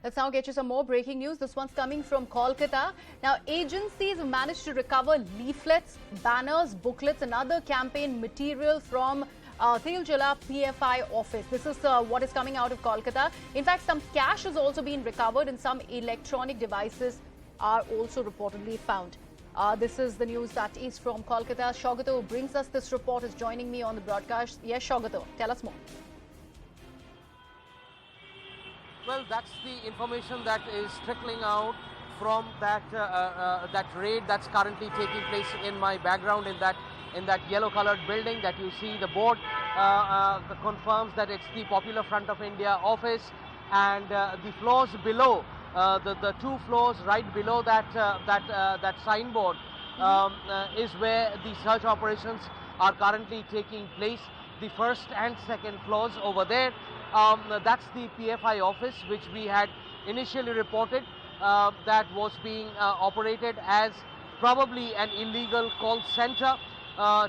Let's now get you some more breaking news. This one's coming from Kolkata. Now, agencies have managed to recover leaflets, banners, booklets and other campaign material from Tiljala PFI office. This is what is coming out of Kolkata. In fact, some cash has also been recovered and some electronic devices are also reportedly found. This is the news that is from Kolkata. Shaugato, who brings us this report, is joining me on the broadcast. Yes, Shaugato, tell us more. Well, that's the information that is trickling out from that that raid that's currently taking place in my background in that yellow-colored building that you see. The board confirms that it's the Popular Front of India office, and the floors below, the two floors right below that signboard is where the search operations are currently taking place. The first and second floors over there. That's the PFI office, which we had initially reported that was being operated as probably an illegal call center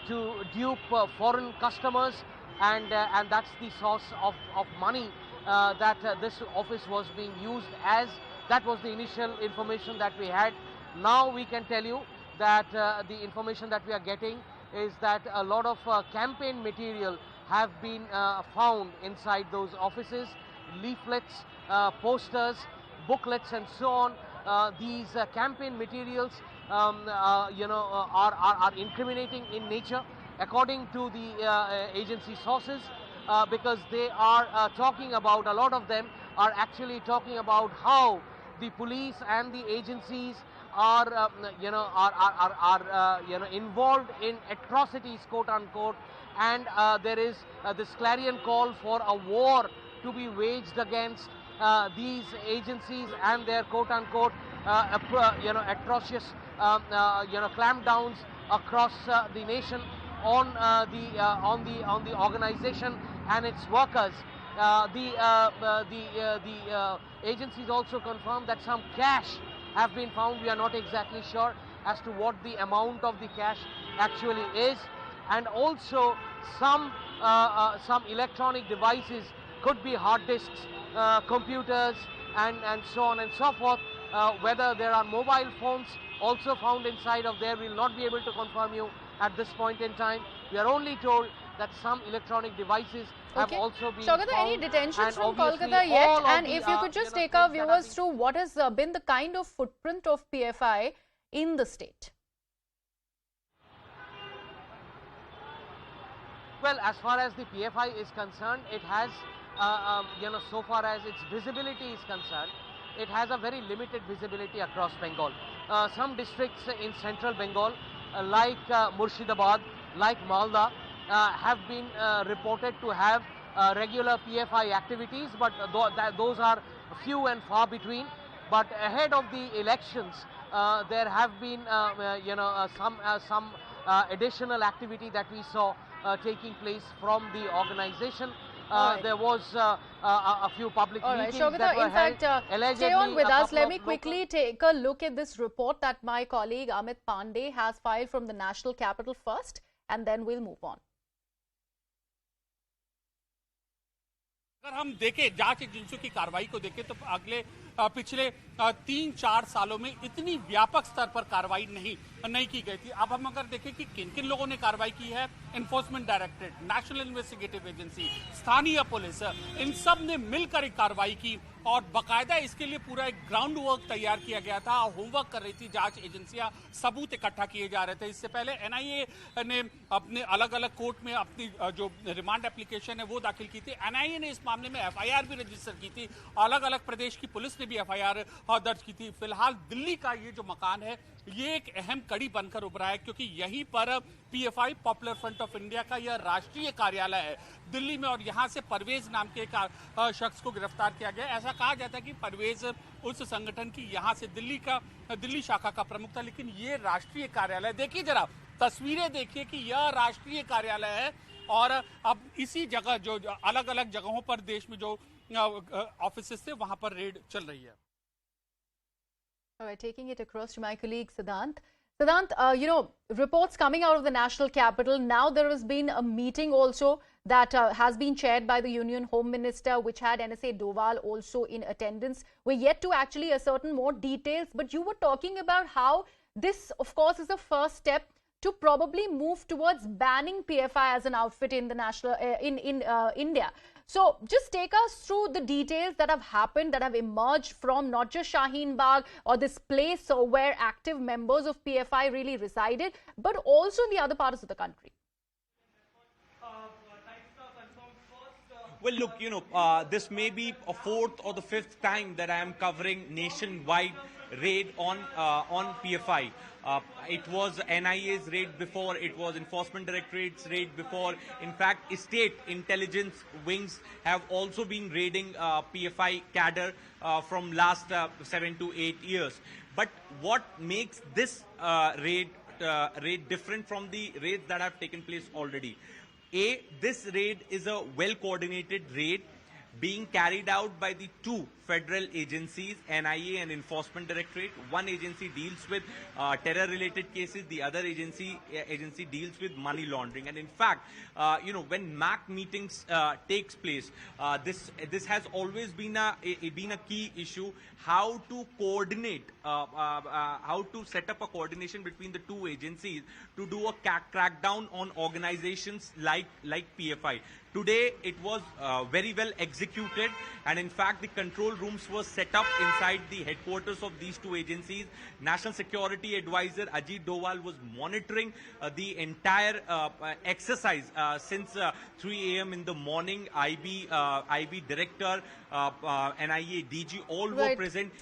to dupe foreign customers, and that's the source of money that this office was being used as. That was the initial information that we had. Now we can tell you that the information that we are getting is that a lot of campaign material have been found inside those offices. Leaflets, posters, booklets and so on. These campaign materials are incriminating in nature according to the agency sources, because they are talking about, a lot of them are actually talking about how the police and the agencies are involved in atrocities, quote unquote, and there is this clarion call for a war to be waged against these agencies and their quote unquote atrocious clampdowns across the nation on the organization and its workers. The agencies also confirmed that some cash have been found. We are not exactly sure as to what the amount of the cash actually is, and also some electronic devices, could be hard disks, computers and so on and so forth. Whether there are mobile phones also found inside of there, we will not be able to confirm you at this point in time. We are only told that some electronic devices have also been Shaugato, found. any detentions from Kolkata yet? And if you could just take our viewers through what has been the kind of footprint of PFI in the state. Well, as far as the PFI is concerned, it has, so far as its visibility is concerned, it has a very limited visibility across Bengal. Some districts in central Bengal, like Murshidabad, like Malda, have been reported to have regular PFI activities, but those are few and far between. But ahead of the elections, there have been, some additional activity that we saw taking place from the organization. There was a few public meetings Shaugato, that were in fact, held. Stay on with us. Let me quickly take a look at this report that my colleague Amit Pandey has filed from the National Capital first, and then we'll move on. अगर हम देखें जांच एजेंसियों की कार्रवाई को देखें तो पिछले 3-4 सालों में इतनी व्यापक स्तर पर कार्रवाई नहीं की गई थी। अब हम अगर देखें कि किन लोगों ने कार्रवाई की है, enforcement directorate, national investigative agency, स्थानीय पुलिस, इन सब ने मिलकर एक कार्रवाई की और बकायदा इसके लिए पूरा एक ग्राउंड वर्क तैयार किया गया था। होमवर्क कर रही थी जांच एजेंसियां, सबूत इकट्ठा किए जा रहे थे। इससे पहले NIA ने अपने अलग अलग कोर्ट में अपनी जो रिमांड एप्लीकेशन है वो दाखिल की थी। NIA ने इस मामले में FIR भी रजिस्टर की थी। अलग अलग प्रदेश की पुलिस ने भी FIR दर्ज की थी। फिलहाल दिल्ली का ये जो मकान है ये एक अहम कड़ी बनकर उभरा है, क्योंकि यहीं पर PFI popular front of India का यह राष्ट्रीय कार्यालय है दिल्ली में, और यहां से परवेज नाम के एक शख्स को गिरफ्तार किया गया। ऐसा कहा जाता है कि परवेज उस संगठन की यहां से दिल्ली शाखा का प्रमुख था, लेकिन ये राष्ट्रीय कार्यालय, देखिए जरा तस्वीरें देखिए कि यह राष्ट्रीय कार्यालय है और अब इसी जगह जो अलग अलग जगहों पर देश में जो ऑफिसेस थे वहां पर रेड चल रही है। All right, taking it across to my colleague Siddhant. Siddhant, reports coming out of the national capital. Now there has been a meeting also that has been chaired by the Union Home Minister, which had NSA Doval also in attendance. We're yet to actually ascertain more details, but you were talking about how this, of course, is a first step to probably move towards banning PFI as an outfit in the national in India. So just take us through the details that have happened, that have emerged from not just Shaheen Bagh or this place where active members of PFI really resided, but also in the other parts of the country. Well, look, this may be a fourth or the fifth time that I am covering nationwide raid on PFI. It was NIA's raid before, it was Enforcement Directorate's raid before. In fact, state intelligence wings have also been raiding PFI cadre from last 7 to 8 years. But what makes this raid different from the raids that have taken place already? This raid is a well-coordinated raid being carried out by the two federal agencies, NIA and Enforcement Directorate. One agency deals with terror-related cases, the other agency deals with money laundering. And in fact, when MAC meetings takes place, this has always been a key issue: how to coordinate, how to set up a coordination between the two agencies to do a crackdown on organizations like PFI. Today, it was very well executed, and in fact, the control rooms were set up inside the headquarters of these two agencies. National Security Advisor Ajit Doval was monitoring the entire exercise since 3 a.m. in the morning. IB Director, NIA DG, all were present.